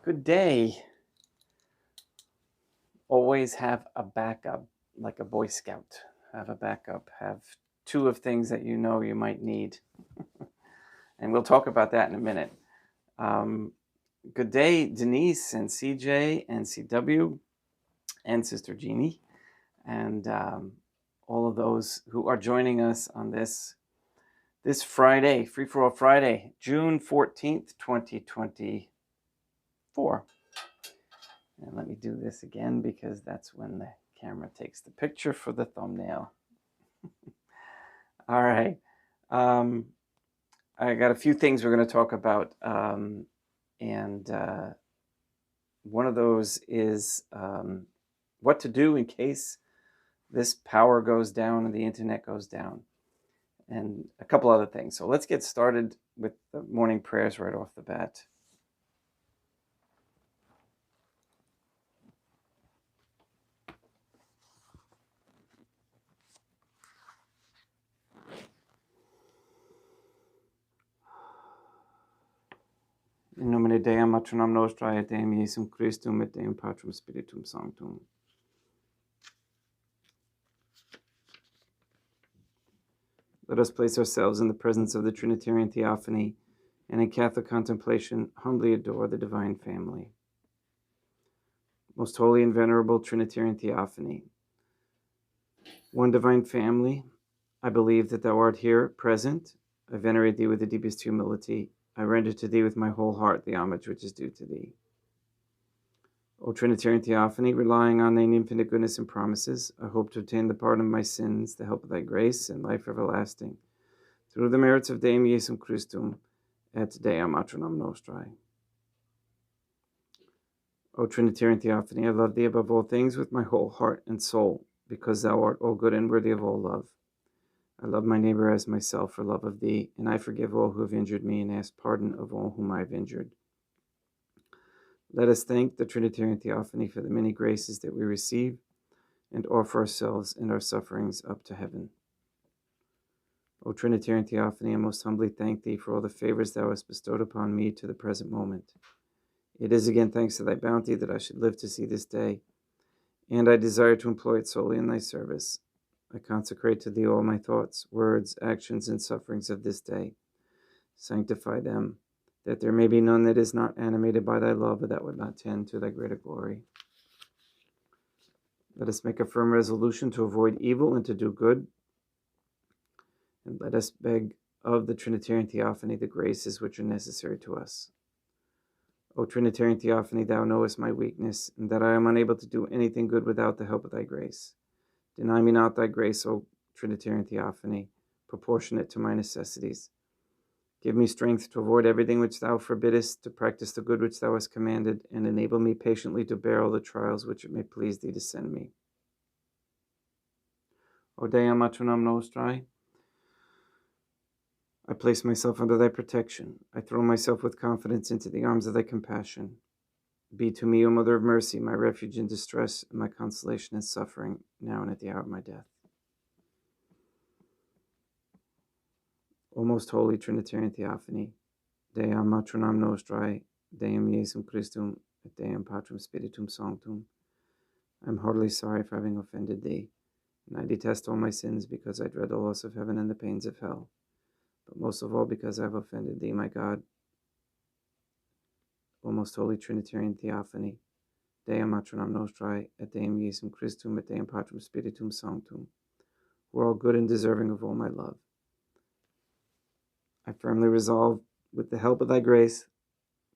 Good day. Always have a backup, like a Boy Scout. Have a backup. Have two of things that you know you might need. And we'll talk about that in a minute. Good day, Denise and CJ and CW and Sister Jeannie and all of those who are joining us on this Friday, Free For All Friday, June 14th, 2024. And let me do this again because that's when the camera takes the picture for the thumbnail. All right. I got a few things we're going to talk about. And one of those is what to do in case this power goes down and the internet goes down. And a couple other things. So let's get started with the morning prayers right off the bat. In nomine Deum, Matronam Nostrae, et Deum Iesum Christum, et Deum Patrum Spiritum Sanctum. Let us place ourselves in the presence of the Trinitarian Theophany and in Catholic contemplation humbly adore the Divine Family. Most holy and venerable Trinitarian Theophany, one Divine Family, I believe that thou art here present. I venerate thee with the deepest humility. I render to thee with my whole heart the homage which is due to thee. O Trinitarian Theophany, relying on thine infinite goodness and promises, I hope to obtain the pardon of my sins, the help of thy grace, and life everlasting, through the merits of Deum Iesum Christum et Deum Matronam Nostrae. O Trinitarian Theophany, I love thee above all things with my whole heart and soul, because thou art all good and worthy of all love. I love my neighbor as myself for love of thee, and I forgive all who have injured me and ask pardon of all whom I have injured. Let us thank the Trinitarian Theophany for the many graces that we receive and offer ourselves and our sufferings up to heaven. O Trinitarian Theophany, I most humbly thank thee for all the favors thou hast bestowed upon me to the present moment. It is again thanks to thy bounty that I should live to see this day, and I desire to employ it solely in thy service. I consecrate to thee all my thoughts, words, actions, and sufferings of this day. Sanctify them, that there may be none that is not animated by thy love, or that would not tend to thy greater glory. Let us make a firm resolution to avoid evil and to do good, and let us beg of the Trinitarian Theophany the graces which are necessary to us. O Trinitarian Theophany, thou knowest my weakness, and that I am unable to do anything good without the help of thy grace. Deny me not thy grace, O Trinitarian Theophany, proportionate to my necessities. Give me strength to avoid everything which thou forbiddest, to practice the good which thou hast commanded, and enable me patiently to bear all the trials which it may please thee to send me. O Deum Matronam Nostrae, I place myself under thy protection. I throw myself with confidence into the arms of thy compassion. Be to me, O Mother of Mercy, my refuge in distress, and my consolation in suffering, now and at the hour of my death. O most holy Trinitarian Theophany, Deum Matronam Nostrae, Deum Iesum Christum, et Deum Patrum Spiritum Sanctum, I am heartily sorry for having offended thee, and I detest all my sins because I dread the loss of heaven and the pains of hell, but most of all because I have offended thee, my God. O most holy Trinitarian Theophany, Deum Matronam Nostrae, et Deum Iesum Christum, et Deum Patrum Spiritum Sanctum, who are all good and deserving of all my love. I firmly resolve, with the help of thy grace,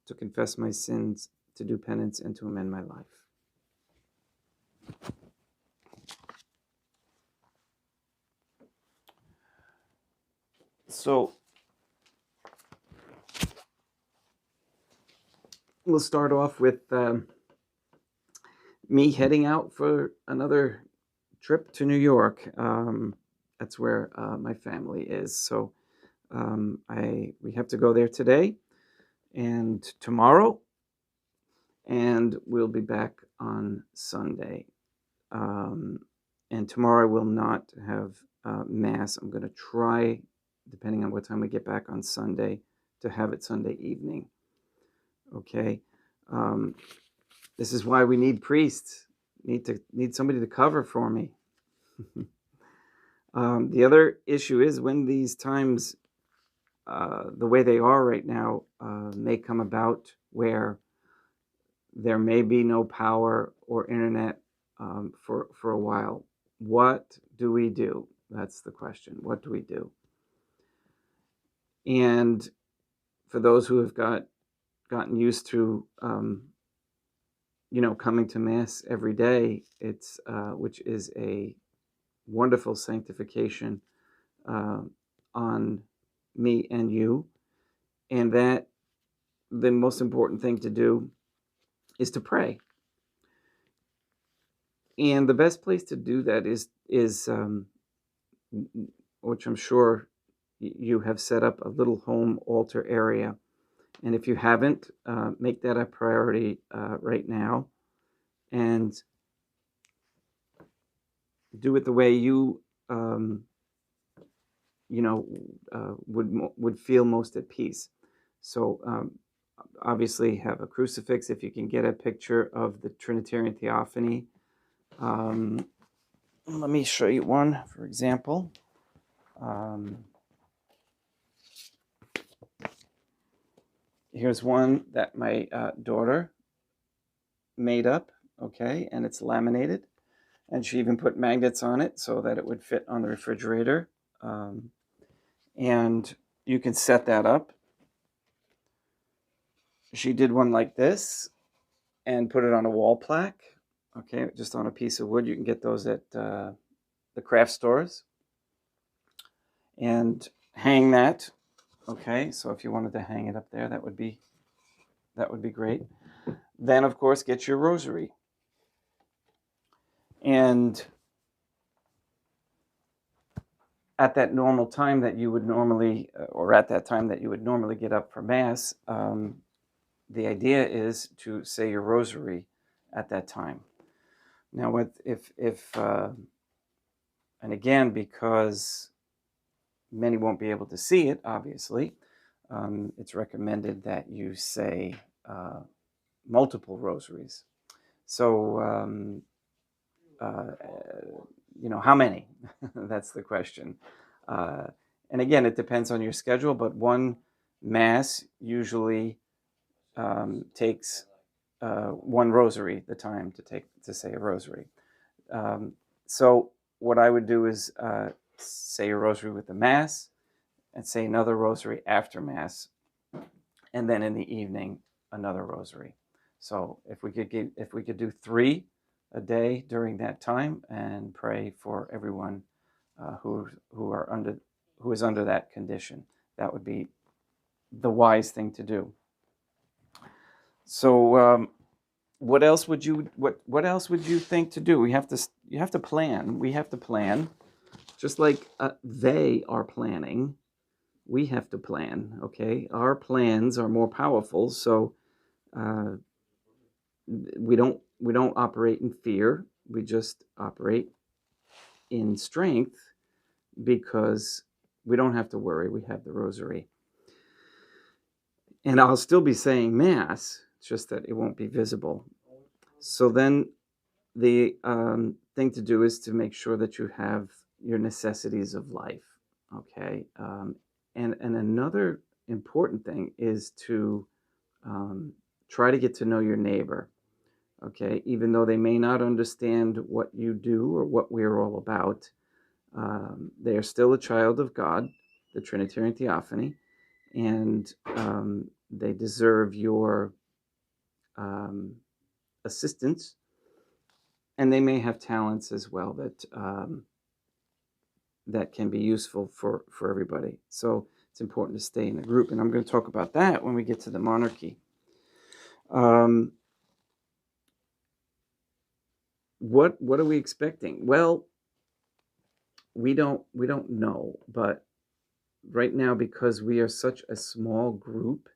to confess my sins, to do penance, and to amend my life. So, we'll start off with me heading out for another trip to New York. That's where my family is. So we have to go there today and tomorrow, and we'll be back on Sunday. And tomorrow I will not have Mass. I'm going to try, depending on what time we get back on Sunday, to have it Sunday evening. Okay. This is why we need priests. Need somebody to cover for me. The other issue is when these times, the way they are right now, may come about where there may be no power or internet for a while. What do we do? That's the question. What do we do? And for those who have gotten used to, coming to Mass every day, it's which is a wonderful sanctification on me and you, and that the most important thing to do is to pray. And the best place to do that is which I'm sure you have set up, a little home altar area. And if you haven't, make that a priority right now, and do it the way you would feel most at peace. So obviously have a crucifix if you can get a picture of the Trinitarian Theophany. Let me show you one, for example. Here's one that my daughter made up, okay, and it's laminated, and she even put magnets on it so that it would fit on the refrigerator. And you can set that up. She did one like this and put it on a wall plaque, okay, just on a piece of wood. You can get those at the craft stores, and hang that. Okay, so if you wanted to hang it up there, that would be great. Then, of course, get your rosary. And at that normal time that you would normally, get up for Mass, the idea is to say your rosary at that time. Now, and again, because many won't be able to see it, obviously, it's recommended that you say multiple rosaries. So, how many? That's the question. And again, it depends on your schedule, but one Mass usually takes one rosary, the time to say a rosary. So what I would do is say a rosary with the Mass, and say another rosary after Mass, and then in the evening another rosary. So if we could do 3 a day during that time, and pray for everyone who is under that condition, that would be the wise thing to do. So what else would you think to do? You have to plan. We have to plan, just like they are planning. We have to plan. Okay, our plans are more powerful. So we don't operate in fear. We just operate in strength, because we don't have to worry. We have the rosary. And I'll still be saying Mass, it's just that it won't be visible. So then the thing to do is to make sure that you have your necessities of life, okay? And another important thing is to try to get to know your neighbor, okay? Even though they may not understand what you do or what we're all about, they are still a child of God, the Trinitarian Theophany, and they deserve your assistance, and they may have talents as well that can be useful for everybody. So it's important to stay in a group, and I'm going to talk about that when we get to the monarchy. What are we expecting? Well, we don't know, but right now, because we are such a small group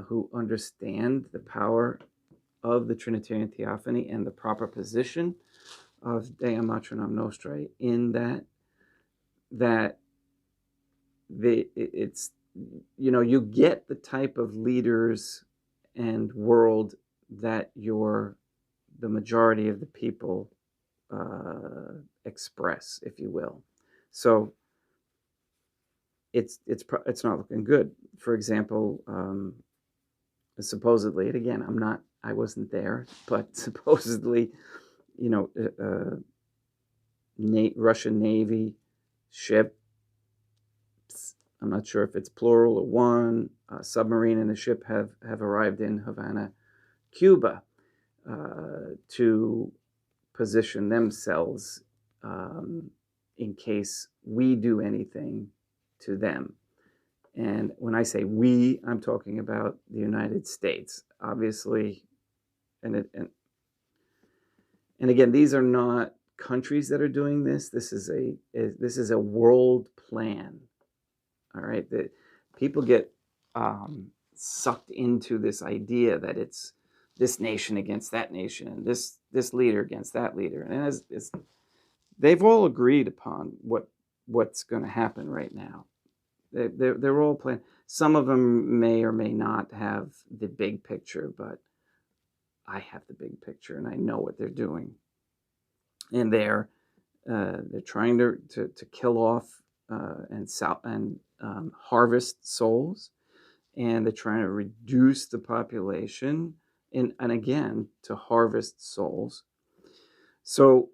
who understand the power of the Trinitarian Theophany and the proper position of Deum Matronam Nostrae, in it's you get the type of leaders and world that the majority of the people express, if you will. So it's not looking good. For example, supposedly, and again, I wasn't there, but supposedly, Russian Navy ship, I'm not sure if it's plural or one, submarine and a ship have arrived in Havana, Cuba, to position themselves in case we do anything to them. And when I say we, I'm talking about the United States, obviously. And again, these are not countries that are doing this. This is a world plan. All right, that people get sucked into this idea that it's this nation against that nation, and this leader against that leader, and they've all agreed upon what's going to happen right now. They're all playing. Some of them may or may not have the big picture, but I have the big picture, and I know what they're doing. And they're trying to kill off and harvest souls, and they're trying to reduce the population, and again to harvest souls. So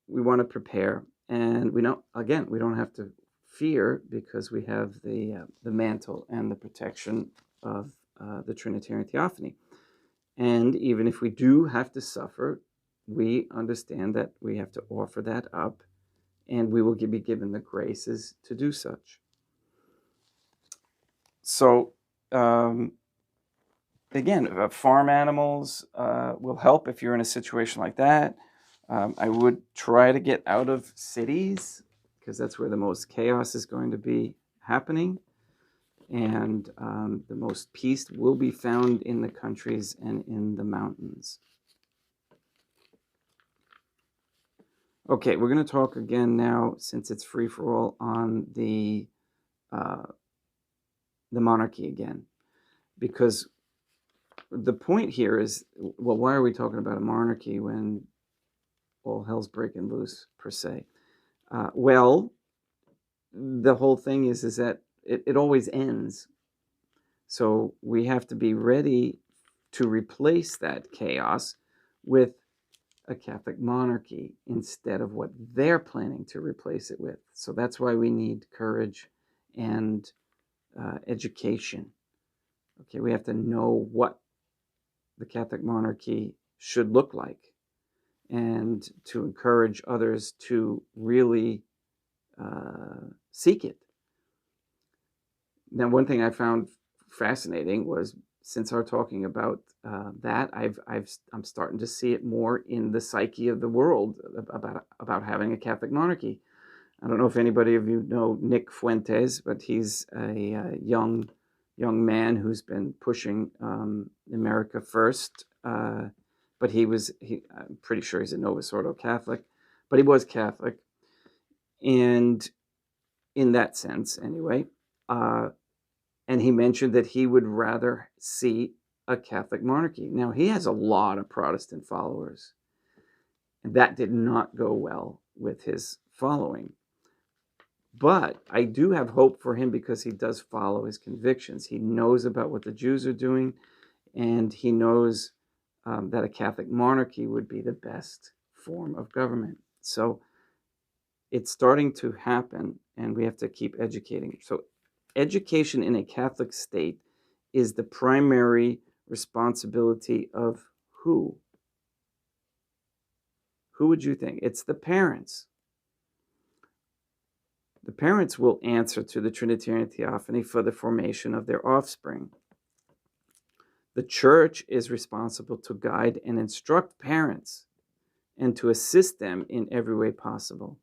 we want to prepare, and we don't have to fear, because we have the mantle and the protection of the Trinitarian Theophany. And even if we do have to suffer, we understand that we have to offer that up, and we will be given the graces to do such. So, again, farm animals will help if you're in a situation like that. I would try to get out of cities, because that's where the most chaos is going to be happening. And the most peace will be found in the countries and in the mountains. Okay, we're going to talk again now, since it's free for all, on the monarchy again, because the point here is, well, why are we talking about a monarchy when all hell's breaking loose, per se? Well, the whole thing is that it always ends. So we have to be ready to replace that chaos with a Catholic monarchy instead of what they're planning to replace it with. So that's why we need courage and education. Okay, we have to know what the Catholic monarchy should look like, and to encourage others to really seek it. Now, one thing I found fascinating was, since our talking about that, I'm starting to see it more in the psyche of the world about having a Catholic monarchy. I don't know if anybody of you know Nick Fuentes, but he's a young man who's been pushing America First. But I'm pretty sure he's a Novus Ordo Catholic, but he was Catholic, and in that sense, anyway. And he mentioned that he would rather see a Catholic monarchy. Now, he has a lot of Protestant followers, and that did not go well with his following. But I do have hope for him, because he does follow his convictions. He knows about what the Jews are doing, and he knows that a Catholic monarchy would be the best form of government. So it's starting to happen, and we have to keep educating. So education in a Catholic state is the primary responsibility of who? Who would you think? It's the parents. The parents will answer to the Trinitarian Theophany for the formation of their offspring. The church is responsible to guide and instruct parents and to assist them in every way possible.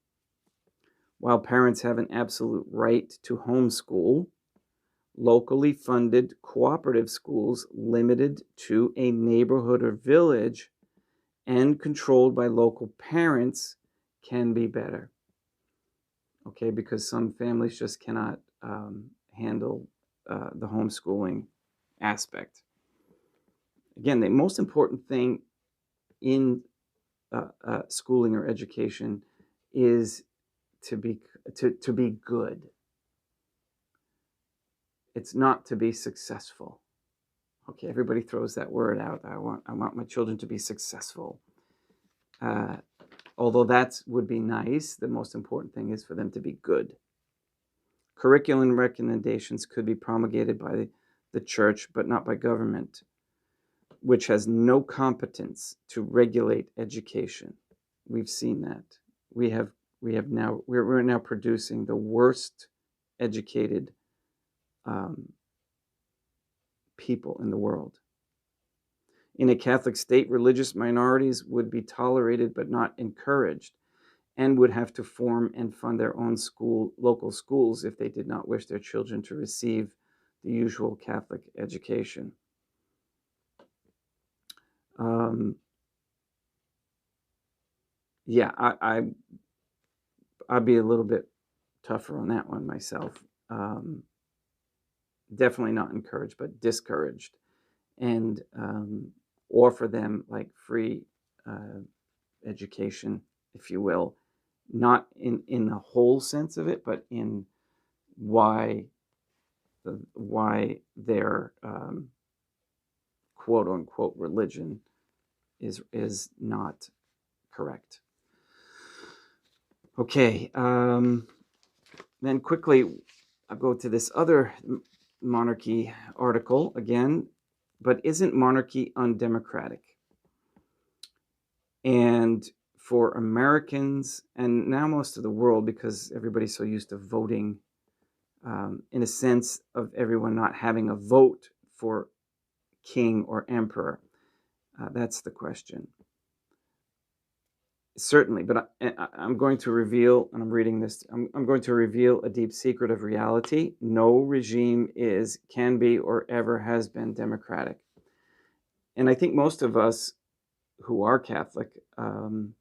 While parents have an absolute right to homeschool, locally funded cooperative schools limited to a neighborhood or village and controlled by local parents can be better. Okay, because some families just cannot handle the homeschooling aspect. Again, the most important thing in schooling or education is to be good. It's not to be successful. Okay, everybody throws that word out. I want my children to be successful. Although that would be nice, the most important thing is for them to be good. Curriculum recommendations could be promulgated by the church, but not by government, which has no competence to regulate education. We've seen that. We're now producing the worst educated people in the world. In a Catholic state, religious minorities would be tolerated but not encouraged, and would have to form and fund their own local schools if they did not wish their children to receive the usual Catholic education. Yeah, I'd be a little bit tougher on that one myself. Definitely not encouraged, but discouraged, and offer them like free education, if you will, not in the whole sense of it, but in why their quote unquote religion is not correct. Okay, then quickly I'll go to this other monarchy article again. But isn't monarchy undemocratic? And for Americans, and now most of the world, because everybody's so used to voting, in a sense of everyone not having a vote for king or emperor, that's the question. Certainly, but I'm going to reveal, and I'm reading this, I'm going to reveal a deep secret of reality. No regime can be, or ever has been democratic. And I think most of us who are Catholic, and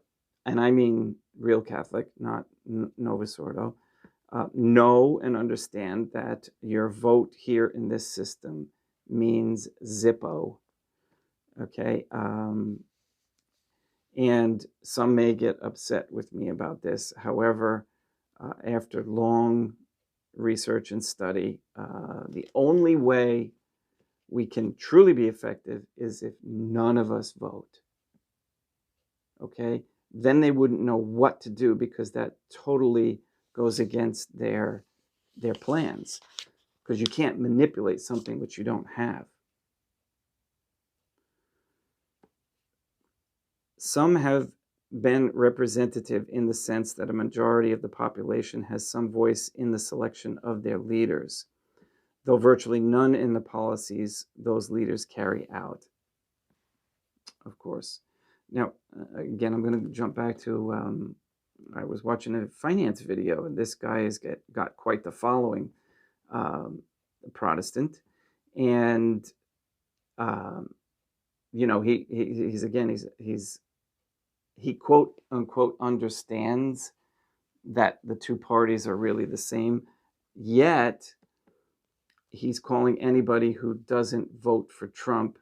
I mean real Catholic, not Novus Ordo, know and understand that your vote here in this system means Zippo. Okay, and some may get upset with me about this. However, after long research and study, the only way we can truly be effective is if none of us vote. Okay, then they wouldn't know what to do, because that totally goes against their plans, because you can't manipulate something which you don't have. Some have been representative in the sense that a majority of the population has some voice in the selection of their leaders, though virtually none in the policies those leaders carry out, of course. Now, again, I'm going to jump back to, I was watching a finance video, and this guy has got quite the following, Protestant, and you know, he quote unquote understands that the two parties are really the same, yet he's calling anybody who doesn't vote for Trump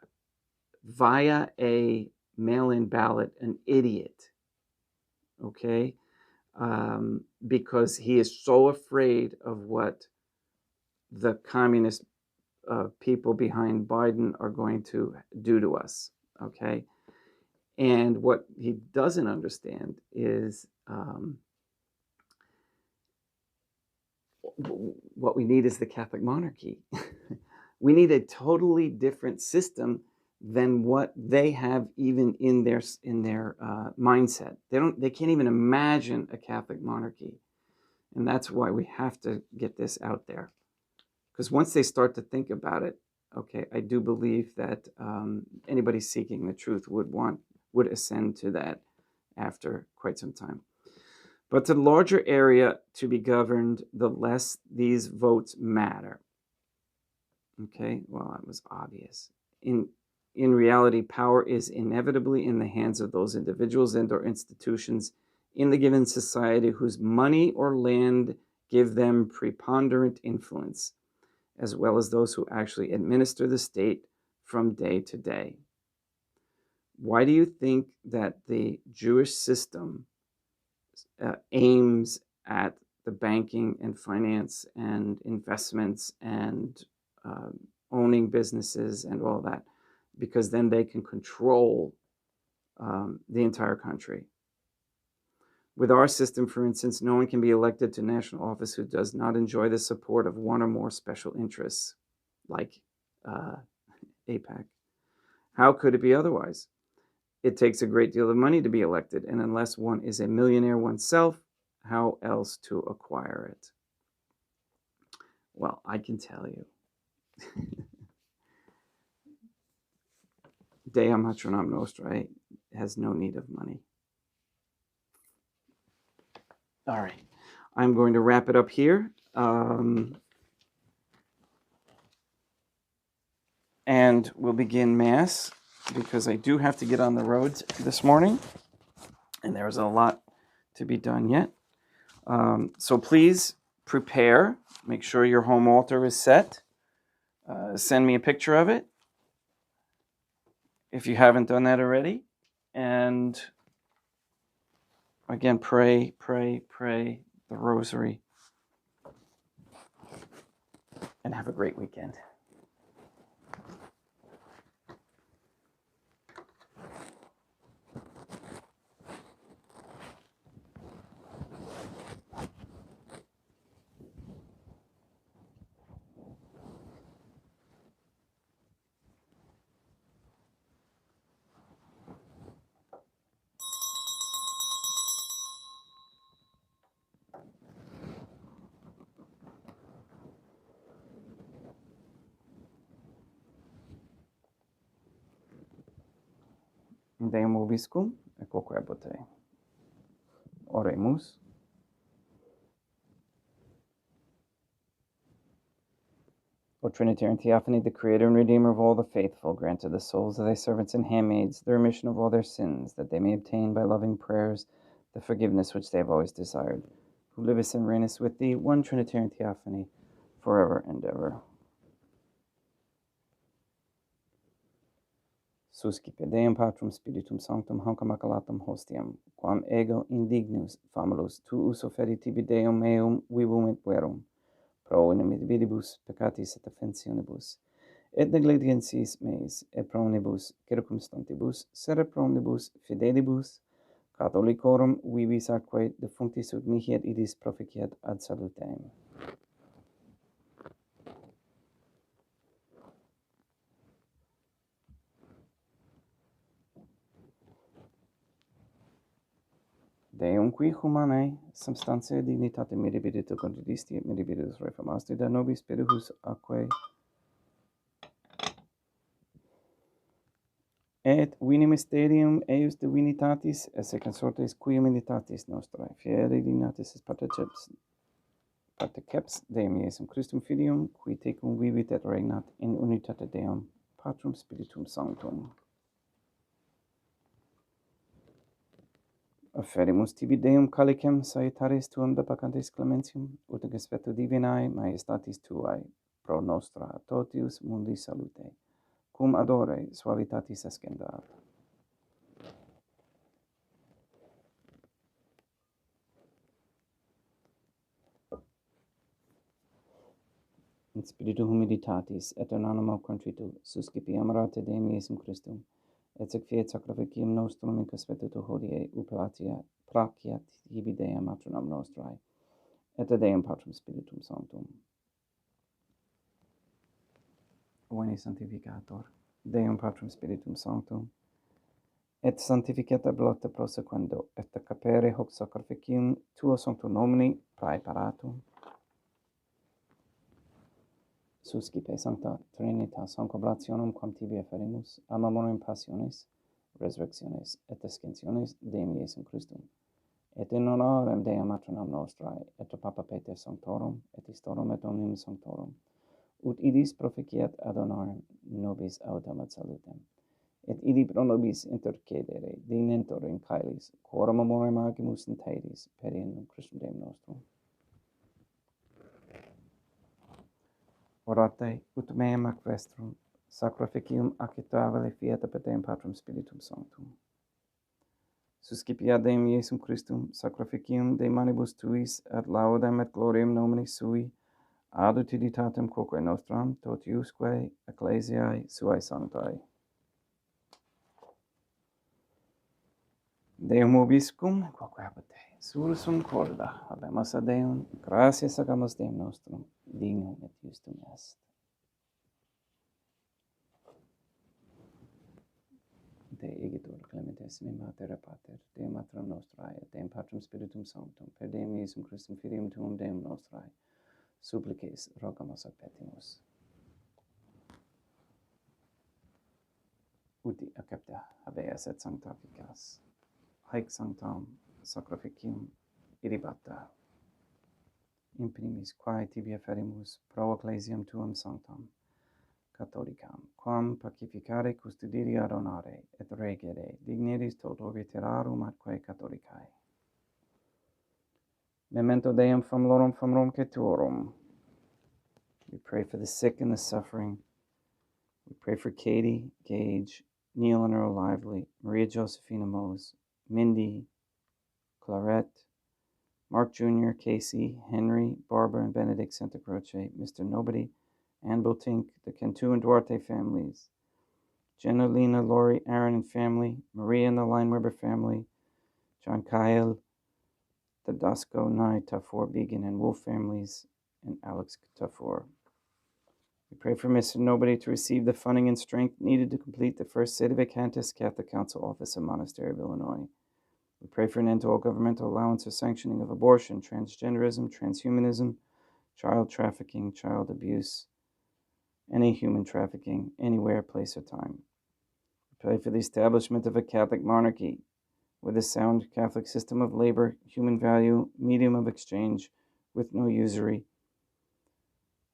via a mail-in ballot an idiot. Okay, because he is so afraid of what the communist people behind Biden are going to do to us. Okay, and what he doesn't understand is what we need is the Catholic monarchy. We need a totally different system than what they have, even in their mindset. They can't even imagine a Catholic monarchy, and that's why we have to get this out there. Because once they start to think about it, okay, I do believe that anybody seeking the truth would ascend to that after quite some time. But the larger area to be governed, the less these votes matter. Okay, well, that was obvious. In reality, power is inevitably in the hands of those individuals and or institutions in the given society whose money or land give them preponderant influence, as well as those who actually administer the state from day to day. Why do you think that the Jewish system aims at the banking and finance and investments and owning businesses and all that? Because then they can control the entire country. With our system, for instance, no one can be elected to national office who does not enjoy the support of one or more special interests, like AIPAC. How could it be otherwise? It takes a great deal of money to be elected, and unless one is a millionaire oneself, how else to acquire it? Well, I can tell you. Deum Patronum Nostrae has no need of money. All right. I'm going to wrap it up here. And we'll begin Mass, because I do have to get on the road this morning, and there's a lot to be done yet. So please prepare. Make sure your home altar is set. Send me a picture of it if you haven't done that already. And again, pray the rosary. And have a great weekend. Deum vobiscum, et quoque abote. Oremus. O Trinitarian Theophany, the Creator and Redeemer of all the faithful, grant to the souls of thy servants and handmaids the remission of all their sins, that they may obtain by loving prayers the forgiveness which they have always desired, who livest and reignest with thee, one Trinitarian Theophany, forever and ever. Suscipe Deum Patrum Spiritum Sanctum Hanc Immaculatum Hostiam, quam ego indignus famulus tuus offerri tibi Deum meum vivum et verum, pro inimitabilibus peccatis et offensionibus, et negligencies meis, et pro omnibus circumstantibus, sere pro omnibus fidelibus, Catholicorum vivis atque defunctis ut mihi et idis proficiat ad salutem. Deum qui humanae substantia dignitate mirabilite contridisti et mirabilis reformasti da nobis spiritus atque et vini mysterium eius divinitatis esse consortes qui humanitatis nostrae fieri dignatis est parteceps Deum Iesum Christum Filium, qui tecum vivit et regnat in unitate Deum Patrum Spiritum Sanctum. Offerimus tibi Deum calicem salutaris tuum de peccantis clementium, ut in conspectu divinae majestatis tuae, pro nostra totius mundi salute, cum adore suavitatis ascendat. In spiritu humilitatis et in animo contrito suscipiam rate Deum Iesum Christum, et sec fiat sacrificium nostrum in conspectu hodie placiat tibi Deum Patronum nostrae, et Deum Patrum Spiritum Sanctum. Veni Sanctificator, Deum Patrum Spiritum Sanctum, et sanctificata blotta prosequendo, et capere hoc sacrificium tuo sanctum nomini praeparatum. Suscipe Sancta Trinitas hanc oblationum quam tibi offerimus, amamorum passionis, resurrectionis et ascensionis Deum Iesum Christum, et in honorem Deum Patronum nostrae, et Papa Peter Sanctorum, et Istorum et omnium Sanctorum, ut idis proficiat ad honorem nobis autem ad salutem, et idi pro nobis intercedere dinentor in caelis, quorum amore magimus in taeris, per in Christum Deum nostrum. Orate ut meam ac vestrum sacrificium acceptabile fiat Deum Patrum Spiritum Sanctum. Suscipia Deum Iesum Christum, sacrificium de manibus tuis, ad laudem et gloriam nomini sui, ad utilitatem quoque nostram, totiusque ecclesiae suae sanctae. Deum vobiscum, quoque habet sursum corda, habemus a Deum, gratias agamus Deum nostrum, dignum et justum est. Te egitur clementissimi Mater et Pater, Deum Matram Nostrae, et Deum Patrum Spiritum Sanctum, per Deum Iesum Christum Filium Tuum Deum Nostrae, supplices rogamus ad petimus. Uti accepta habeas et sanctificas, haec sanctam sacrificium irribata. In primis quae tibi afferimus pro ecclesiam tuum sanctam, catholicam, quam pacificare custodire ad honore, et regere digneris toto veterarum atque catholicae. Memento Deum famulorum cetuorum. We pray for the sick and the suffering. We pray for Katie, Gage, Neil and Earl Lively, Maria Josephina Mose, Mindy, Clarette, Mark Jr., Casey, Henry, Barbara, and Benedict Santa Croce, Mr. Nobody, Ann Botink, the Cantu and Duarte families, Jenna, Lena, Lori, Aaron and family, Maria and the Lineweber family, John Kyle, the Dasco, Nye, Tafour, Began, and Wolf families, and Alex Tafour. We pray for Mr. Nobody to receive the funding and strength needed to complete the first Sede Vacantis Catholic Council office in Monastery of Illinois. We pray for an end to all governmental allowance or sanctioning of abortion, transgenderism, transhumanism, child trafficking, child abuse, any human trafficking, anywhere, place, or time. We pray for the establishment of a Catholic monarchy with a sound Catholic system of labor, human value, medium of exchange, with no usury.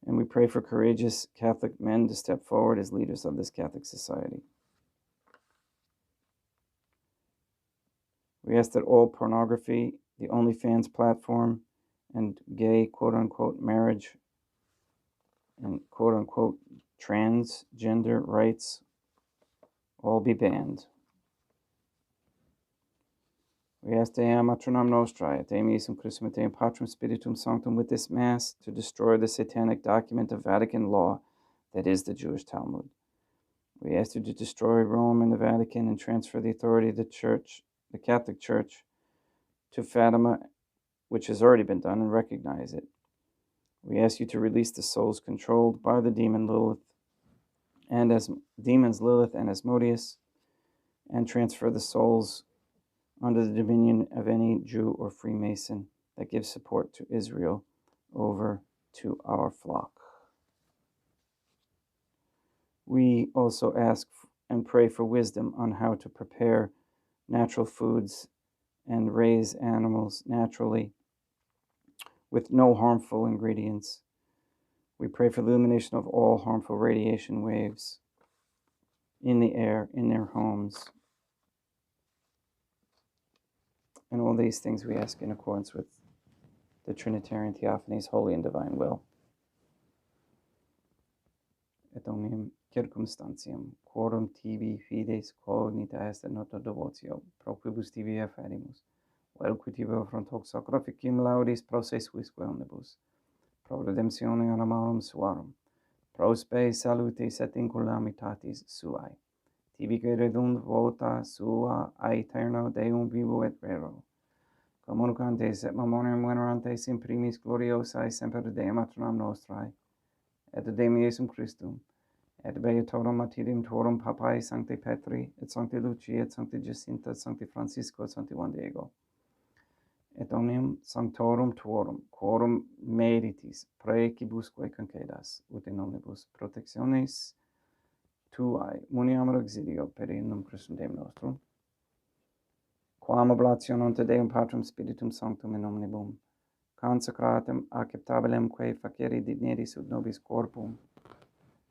And we pray for courageous Catholic men to step forward as leaders of this Catholic society. We ask that all pornography, the OnlyFans platform, and gay quote-unquote marriage and quote-unquote transgender rights all be banned. We ask Deum Matronam Nostrae, et Deum Iesum Christum, et Deum Patrum Spiritum Sanctum, with this Mass, to destroy the satanic document of Vatican law that is the Jewish Talmud. We ask you to destroy Rome and the Vatican and transfer the authority of the Church, the Catholic Church, to Fatima, which has already been done, and recognize it. We ask you to release the souls controlled by the demon Lilith and as demons Lilith and Asmodeus, and transfer the souls under the dominion of any Jew or Freemason that gives support to Israel over to our flock. We also ask and pray for wisdom on how to prepare natural foods and raise animals naturally with no harmful ingredients. We pray for the elimination of all harmful radiation waves in the air, in their homes. And all these things we ask in accordance with the Trinitarian Theophany's holy and divine will. Et omnium circumstantiam, quorum tibi fides cognita est et nota devotio, pro quibus tibi afferimus, velque tibi affront hoc sacrificium laudis pro se suisque omnibus, pro redemptione animarum suarum, pro spe salutis et inculamitatis suae, tibi que redunt vota sua aeterno Deum vivo et vero, communicantes et memoriam venerantes in primis gloriosae semper Deum Matronam Nostrae, et Deum Iesum Christum, et beatorum martyrium tuorum papae Sancti Petri, et Sancti Lucia, et Sancti Jacinta, et Sancti Francisco, et Sancti Juan Diego, et omnium sanctorum tuorum, quorum meritis, praecibusque concedas, ut in omnibus protectionis tuae muniamur auxilio per innum Christum Deum nostrum, quam oblationem te Deum Patrum Spiritum Sanctum in omnibum, consecratem acceptabilem quae facere digneris ut nobis corpum,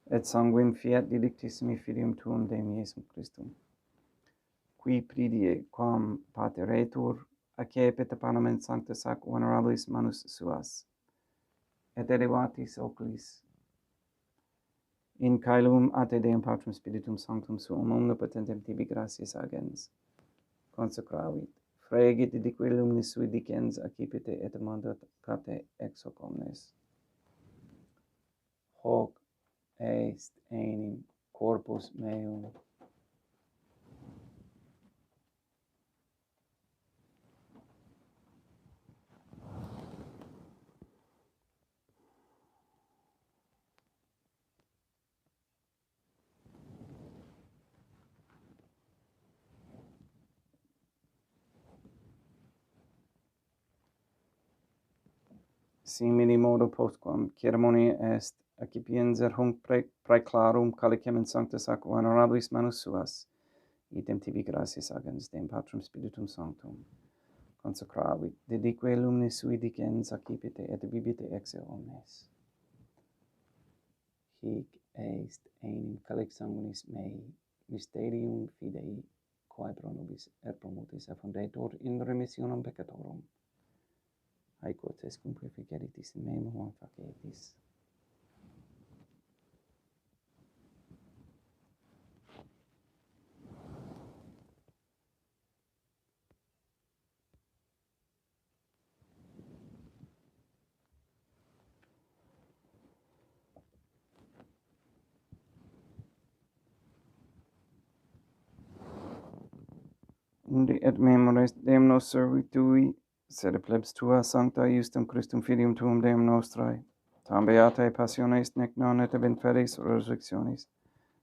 et sanguinem fiat dilictissimi Filium Tuum Deum Iesum Christum, qui pridie quam pateretur, accepit panem in sanctus ac venerabilis manus suas, et elevatis oculis In caelum ate Deum Patrum Spiritum Sanctum suum omnipotentem tibi gratias agens. Consecravit. Fregit dique lumnis sui dicens accipite et mandat cate ex hoc omnes. Hoc est enim corpus meum. Simili modo postquam ceremonia est accipienser hunc praeclarum calicem in sanctus aqua honorabilis manus suas, idem tibi gratias agens Deum Patrum Spiritum Sanctum. Consecravit, dedique lumnis sui dicens accipite et bibite exe omnes. Hic est enim calix sanguinis mei, mysterium fidei, quae pro nobis et pro multis effundetur in remissionem peccatorum. Haec ut est cum preficeritis in me mommum facetis. Undi et memores Deum nos servitui, sed plebs tua sancta iustum Christum filium tuum Deum nostrae, tam beatae passiones nec non et ab inferis resurrectionis,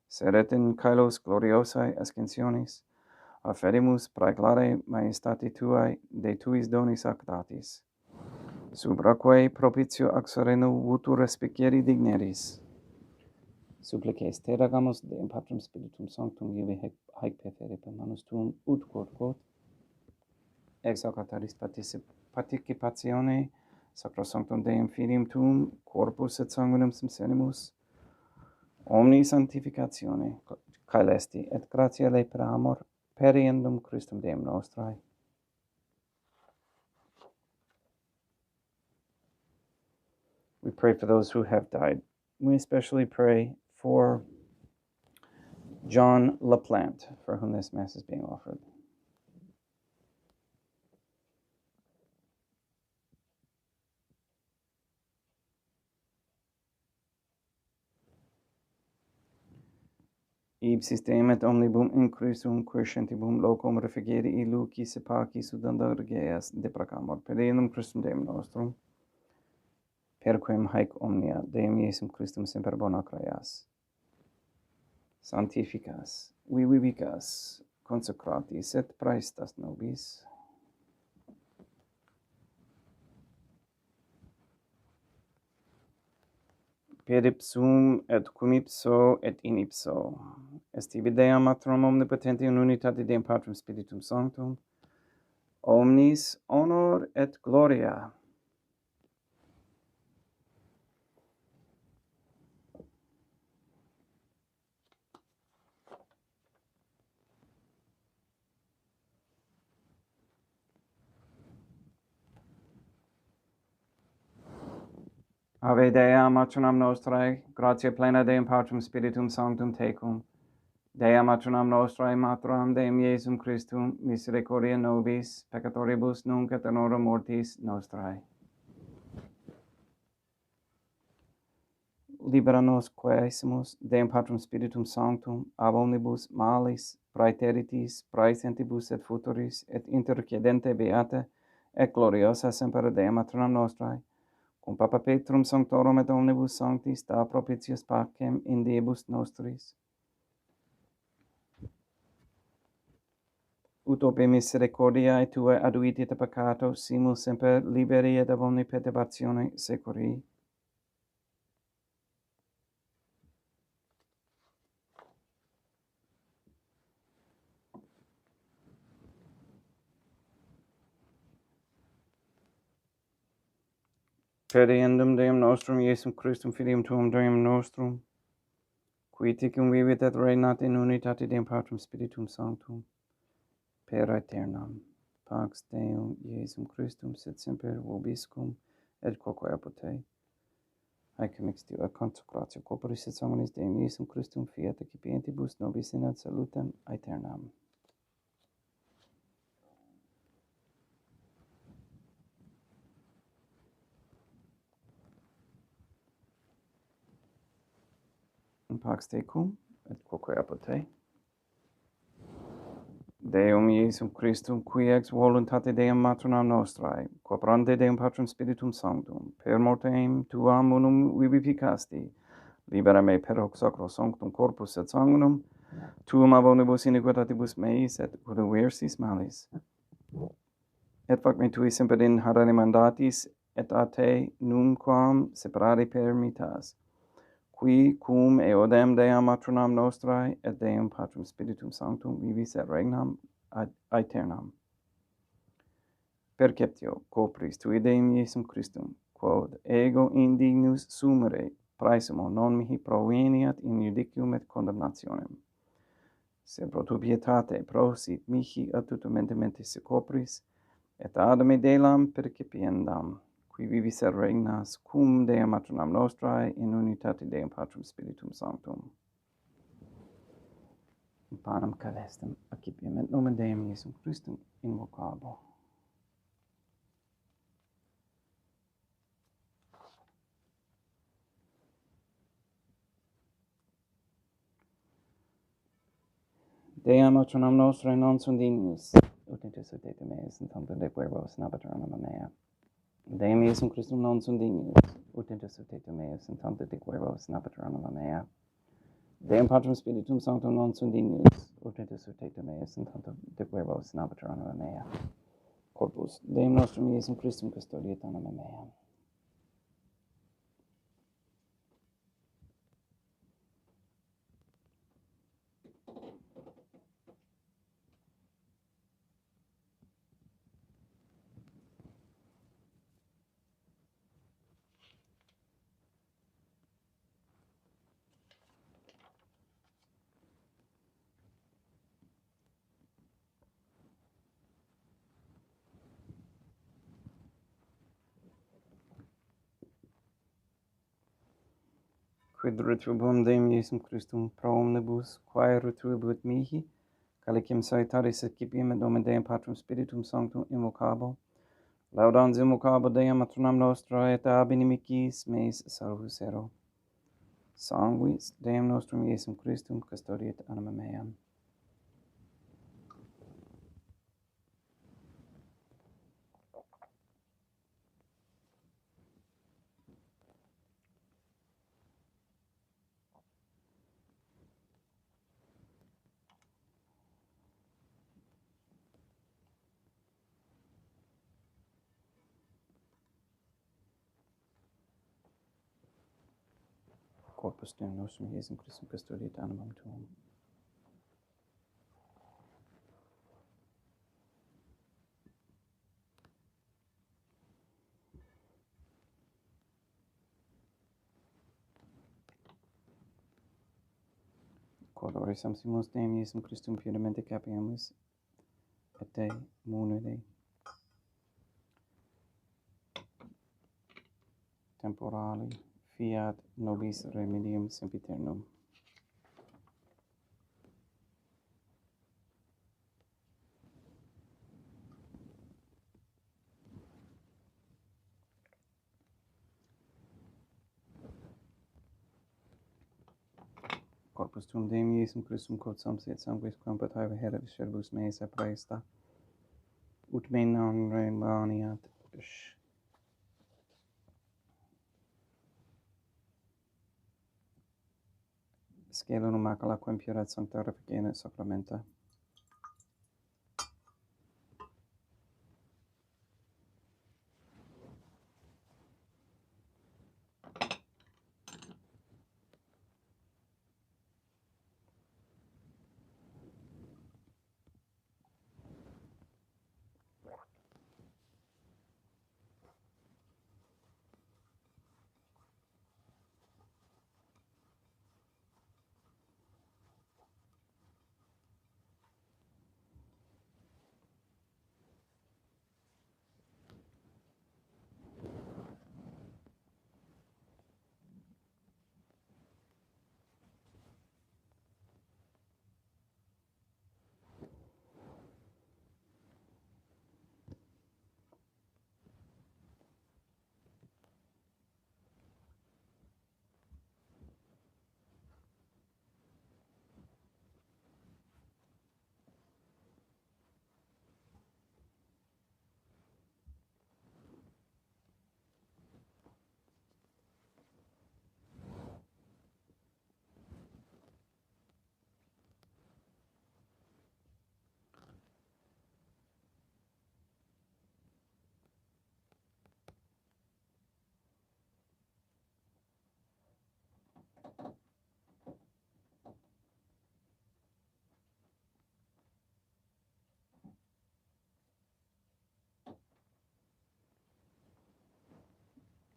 sed et in caelos gloriosae ascensionis, affedimus praeclare maestati tuae de tuis donis ac datis, subraque propitio ac sereno vutur respicieri digneris. Supplices te ragamus Deum Patrum Spiritum Sanctum ibi haec perfere per manus tuum ut quod ex hoc altaris participatione sacrosanctum Deum Filium tuum corpus et sanguinum sensenimus omni sanctificatione caelesti et gratia lei per amor periendum Christum Deum nostrae. We pray for those who have died. We especially pray for John LaPlante, for whom this Mass is being offered. Ipsis Deum et omnibum inclusum quercentibum locum refugere luci sepaci sudandorgeas deprecamur periendum Christum Deum nostrum, per quem haec omnia Deum Iesum Christum semper bona creas. Sanctificas, vivicas, consecratis et praestas nobis. Per ipsum et cum ipso et in ipso. Est ibi Deum Matrum omnipotenti in unitate Deum Patrum Spiritum Sanctum, omnis honor et gloria. Ave Dea matronam nostrae, gratia plena Deum Patrum Spiritum Sanctum tecum. Dea matronam nostrae, matram Deum Iesum Christum, misericordia nobis, peccatoribus nunc et in hora mortis nostrae. Libera nos quaesimus Deum Patrum Spiritum Sanctum, ab omnibus malis, praeteritis, praesentibus et futuris, et intercedente beata, et gloriosa semper Dea matronam nostrae, cum Papa Petrum Sanctorum et omnibus sanctis da propitius pacem in diebus nostris. Ut ope misericordiae Tuae aduiti et peccato, simus semper liberi et ab omni perturbatione securi. Periendum Deum nostrum Iesum Christum Filium Tuum Deum nostrum, qui ticum vivit et regnat in unitate Deum Patrum Spiritum Sanctum, per aeternam. Pax Deum Iesum Christum, sed semper vobiscum, et quoque apud te. Aecum extiu a consecratio corporis et sanguinis Deum Iesum Christum fiat excipientibus nobis in ad salutem aeternam. In pax tecum, et quoque apud te. Deum Iesum Christum, qui ex voluntate Deum matronam nostrae, quobrante Deum Patrum Spiritum Sanctum, per mortem tuam unum vivificasti, libera me per hoc sacro sanctum corpus et sanguinum, tuum ab omnibus iniquitatibus meis et diversis malis. Et fac me tui semper in harare mandatis, et a te numquam separare permittas, qui cum eodem Deum matronam nostrae et Deum Patrum Spiritum Sanctum vivis et regnam ad aeternam. Perceptio corporis tui Deum Iesum Christum, quod ego indignus sumere praesumo non mihi proveniat in judicium et condemnationem. Se pro tu pietate prosit mihi attutamente mentis corporis, et ad me delam percipiendam, qui vivis et regnas cum Deum matronam nostrae in unitate Deum Patrum Spiritum Sanctum. In panem calestem accipiem et nomen Deum Iesum Christum invocabo. Deum matronam nostrae non sunt dignius, ut intercedete meis in tantum de verbos nabatur anima mea. Deum Iesum Christum non sunt dignius, ut intercedete meis in tantum de verbos nabatur anima mea. Deum Patrum Spiritum Sanctum non sunt dignius, ut intercedete meis in tantum de verbos nabatur anima mea. Corpus Deum nostrum Iesum Christum custodiet anima mea. Quid retribuum Deum Iesum Christum pro omnibus, quae retribuit mihi, calicem salutaris accipiem et nomen Deum Patrum Spiritum Sanctum invocabo, laudans invocabo Deum matronam nostrae et ab inimicis meis salvus ero. Sanguis Deum nostrum Iesum Christum custodiet anima meam. Corpus Deum nostrum Iesum Christum custodiet animam tuum. Quod ore samsimus Deum Iesum Christum piedamente capiamus, et te munere temporali fiat nobis remedium sempiternum. Corpus tuum Deum Iesum Christum quod samsi et sanguis quam pataeva heret cerbus meis apraesta, ut me non remaniat scelum macula quem purat sancta reficenet sacramenta.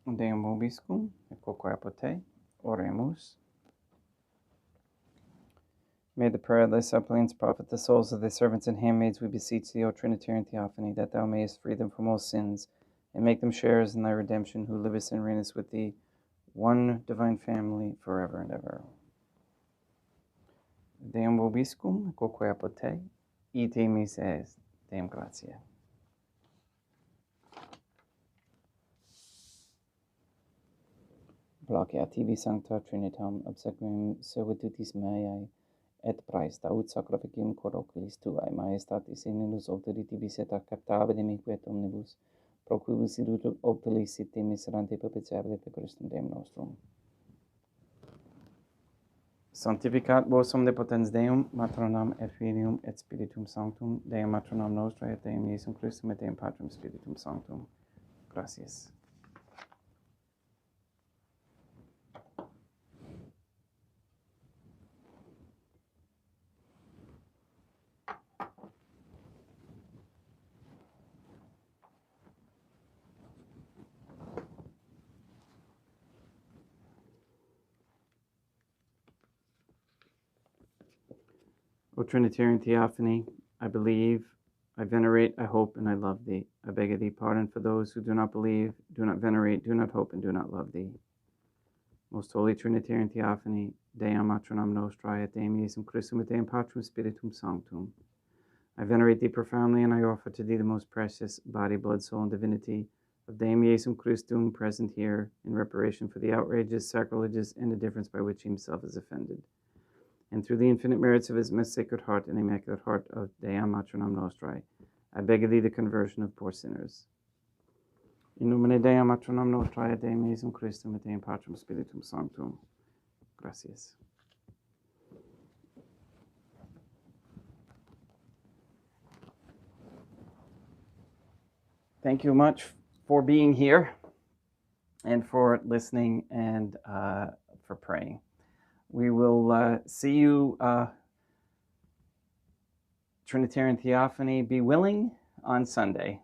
Deum vobiscum, et quoque apote, oremus. May the prayer of thy suppliants profit the souls of thy servants and handmaids, we beseech thee, O Trinitarian Theophany, that thou mayest free them from all sins, and make them sharers in thy redemption, who livest and reignest with thee, one divine family, forever and ever. Deum vobiscum, quoque apote, ite mises, Deum gratia. Placia tibi sancta Trinitam, obsequium servitutis meae, et praesta ut sacrificium coroculis tuae majestatis in illus auctoritibus et acceptabile miquet omnibus, pro quibus ilut optilicite miserante propitiabile per Christum Deum nostrum. Sanctificat vos omnipotens Deum, Matronam et Filium et Spiritum Sanctum, Deum Matronam Nostra et Deum Iesum Christum et Deum Patrum Spiritum Sanctum. Gracias. O Trinitarian Theophany, I believe, I venerate, I hope, and I love thee. I beg of thee pardon for those who do not believe, do not venerate, do not hope, and do not love thee. Most Holy Trinitarian Theophany, Deum Matronam Nostrae, et Deum Iesum Christum, et Deum Patrum Spiritum Sanctum. I venerate thee profoundly, and I offer to thee the most precious body, blood, soul, and divinity of Deum Iesum Christum present here in reparation for the outrages, sacrileges, and indifference by which he himself is offended. And through the infinite merits of his most sacred heart and immaculate heart of Deum Matronam Nostrae, I beg of thee the conversion of poor sinners. In nomine Deum Matronam Nostrae, et Deum Iesum Christum, et Deum Patrum Spiritum Sanctum. Gracias. Thank you much for being here and for listening and for praying. We will see you, Trinitarian Theophany, be willing, on Sunday.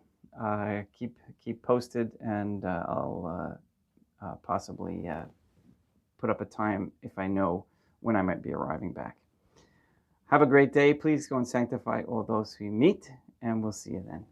Keep posted, and I'll possibly put up a time if I know when I might be arriving back. Have a great day. Please go and sanctify all those who you meet, and we'll see you then.